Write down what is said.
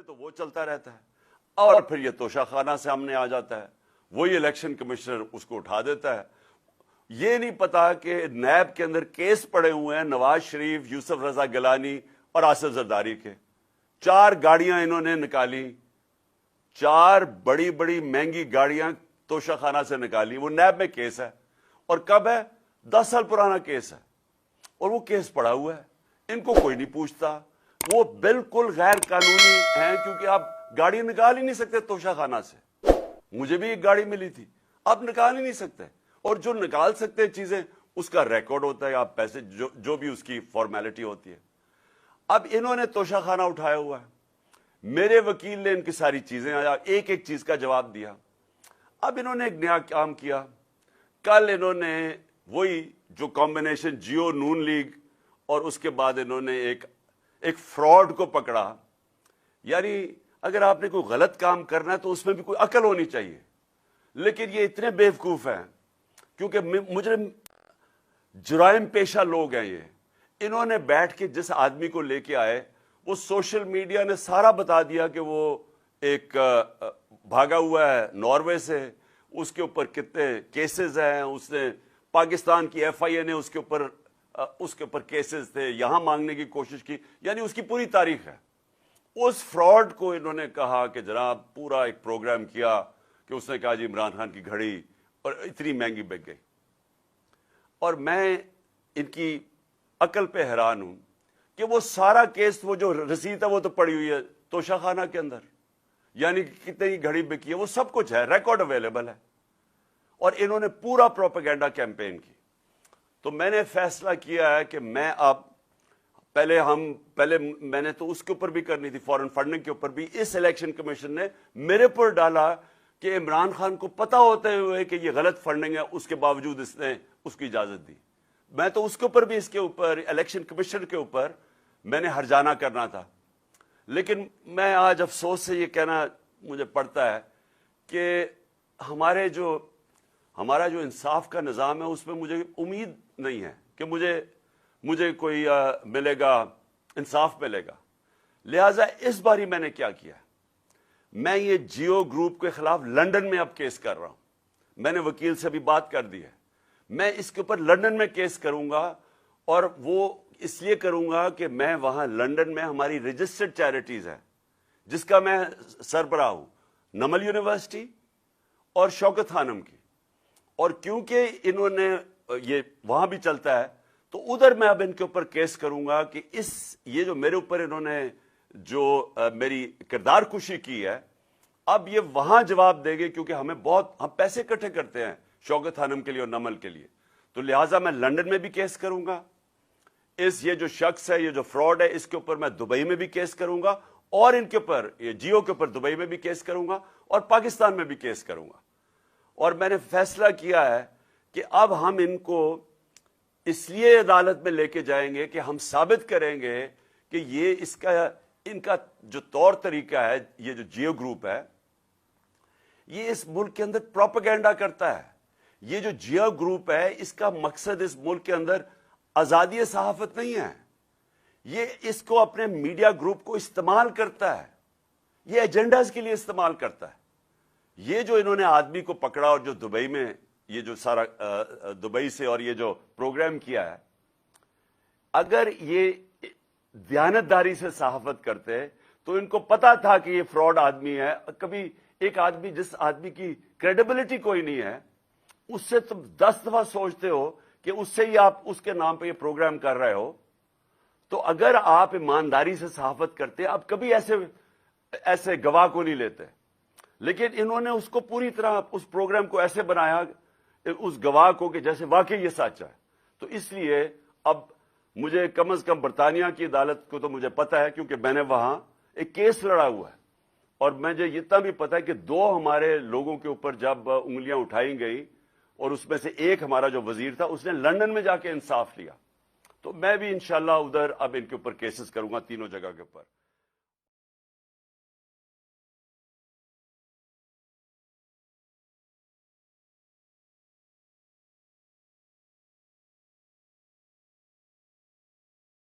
پہلے تو وہ چلتا رہتا ہے اور پھر یہ توشہ خانہ سے ہم نے آ جاتا ہے, وہی الیکشن کمشنر اس کو اٹھا دیتا ہے. یہ نہیں پتا کہ نیب کے اندر کیس پڑے ہوئے ہیں نواز شریف, یوسف رضا گیلانی اور آصف زرداری کے. 4 گاڑیاں انہوں نے نکالی, 4 بڑی بڑی مہنگی گاڑیاں توشہ خانہ سے نکالی. وہ نیب میں کیس ہے, اور کب ہے؟ 10 سال پرانا کیس ہے, اور وہ کیس پڑا ہوا ہے. ان کو کوئی نہیں پوچھتا. وہ بالکل غیر قانونی ہیں, کیونکہ آپ گاڑی نکال ہی نہیں سکتے توشہ خانہ سے. مجھے بھی ایک گاڑی ملی تھی, آپ نکال ہی نہیں سکتے. اور جو نکال سکتے چیزیں اس کا ریکارڈ ہوتا ہے, آپ پیسے جو بھی اس کی فارمیلٹی ہوتی ہے. اب انہوں نے توشہ خانہ اٹھایا ہوا ہے. میرے وکیل نے ان کی ساری چیزیں ایک ایک چیز کا جواب دیا. اب انہوں نے ایک نیا کام کیا. کل انہوں نے وہی جو کمبینیشن جیو نون لیگ اور اس کے بعد انہوں نے ایک فراڈ کو پکڑا. یعنی اگر آپ نے کوئی غلط کام کرنا ہے تو اس میں بھی کوئی عقل ہونی چاہیے, لیکن یہ اتنے بیوقوف ہیں کیونکہ مجرم جرائم پیشہ لوگ ہیں. انہوں نے بیٹھ کے جس آدمی کو لے کے آئے, وہ سوشل میڈیا نے سارا بتا دیا کہ وہ ایک بھاگا ہوا ہے ناروے سے, اس کے اوپر کتنے کیسز ہیں, اس نے پاکستان کی ایف آئی اے نے اس کے اوپر کیسز تھے, یہاں مانگنے کی کوشش کی. یعنی اس کی پوری تاریخ ہے. اس فراڈ کو انہوں نے کہا کہ جناب پورا ایک پروگرام کیا کہ اس نے کہا جی عمران خان کی گھڑی اور اتنی مہنگی بک گئی. اور میں ان کی عقل پہ حیران ہوں کہ وہ سارا کیس, وہ جو رسید ہے وہ تو پڑی ہوئی ہے توشہ خانہ کے اندر, یعنی کتنے کی گھڑی بکی ہے وہ سب کچھ ہے, ریکارڈ اویلیبل ہے. اور انہوں نے پورا پروپیگنڈا کیمپین کی. تو میں نے فیصلہ کیا ہے کہ میں اب پہلے میں نے تو اس کے اوپر بھی کرنی تھی, فارن فنڈنگ کے اوپر بھی. اس الیکشن کمیشن نے میرے پر ڈالا کہ عمران خان کو پتا ہوتے ہوئے کہ یہ غلط فنڈنگ ہے, اس کے باوجود اس نے اس کی اجازت دی. میں تو اس کے اوپر بھی, اس کے اوپر الیکشن کمیشن کے اوپر میں نے ہرجانہ کرنا تھا. لیکن میں آج افسوس سے یہ کہنا مجھے پڑتا ہے کہ ہمارا جو انصاف کا نظام ہے اس میں مجھے امید نہیں ہے کہ مجھے کوئی ملے گا, انصاف ملے گا. لہٰذا اس باری میں نے کیا کیا, میں یہ جیو گروپ کے خلاف لندن میں اب کیس کر رہا ہوں. میں نے وکیل سے بھی بات کر دی ہے. میں اس کے اوپر لندن میں کیس کروں گا, اور وہ اس لیے کروں گا کہ میں وہاں لندن میں ہماری رجسٹرڈ چیریٹیز ہیں جس کا میں سربراہ ہوں, نمل یونیورسٹی اور شوکت خانم کی. اور کیونکہ انہوں نے یہ وہاں بھی چلتا ہے تو ادھر میں اب ان کے اوپر کیس کروں گا کہ یہ جو میرے اوپر انہوں نے جو میری کردار کشی کی ہے, اب یہ وہاں جواب دے گے, کیونکہ ہم پیسے اکٹھے کرتے ہیں شوکت خانم کے لیے اور نمل کے لیے. تو لہٰذا میں لندن میں بھی کیس کروں گا. یہ جو شخص ہے, یہ جو فراڈ ہے, اس کے اوپر میں دبئی میں بھی کیس کروں گا, اور ان کے اوپر یہ جیو کے اوپر دبئی میں بھی کیس کروں گا, اور پاکستان میں بھی کیس کروں گا. اور میں نے فیصلہ کیا ہے کہ اب ہم ان کو اس لیے عدالت میں لے کے جائیں گے کہ ہم ثابت کریں گے کہ ان کا جو طور طریقہ ہے, یہ جو جیو گروپ ہے, یہ اس ملک کے اندر پروپیگنڈا کرتا ہے. یہ جو جیو گروپ ہے اس کا مقصد اس ملک کے اندر آزادی صحافت نہیں ہے. یہ اس کو اپنے میڈیا گروپ کو استعمال کرتا ہے, یہ ایجنڈاز کے لیے استعمال کرتا ہے. یہ جو انہوں نے آدمی کو پکڑا اور جو دبئی میں یہ جو سارا دبئی سے اور یہ جو پروگرام کیا ہے, اگر یہ دیانتداری سے صحافت کرتے تو ان کو پتا تھا کہ یہ فراڈ آدمی ہے. کبھی ایک آدمی, جس آدمی کی کریڈیبلٹی کوئی نہیں ہے, اس سے تم 10 دفعہ سوچتے ہو کہ اس سے ہی آپ اس کے نام پہ یہ پروگرام کر رہے ہو. تو اگر آپ ایمانداری سے صحافت کرتے, آپ کبھی ایسے گواہ کو نہیں لیتے. لیکن انہوں نے اس کو پوری طرح اس پروگرام کو ایسے بنایا اس گواہ کو کہ جیسے واقعی یہ سچا ہے. تو اس لیے اب مجھے کم از کم برطانیہ کی عدالت کو تو مجھے پتا ہے, کیونکہ میں نے وہاں ایک کیس لڑا ہوا ہے. اور مجھے اتنا بھی پتا ہے کہ 2 ہمارے لوگوں کے اوپر جب انگلیاں اٹھائی گئی, اور اس میں سے ایک ہمارا جو وزیر تھا اس نے لندن میں جا کے انصاف لیا. تو میں بھی انشاءاللہ ادھر اب ان کے اوپر کیسز کروں گا, تینوں جگہ کے اوپر.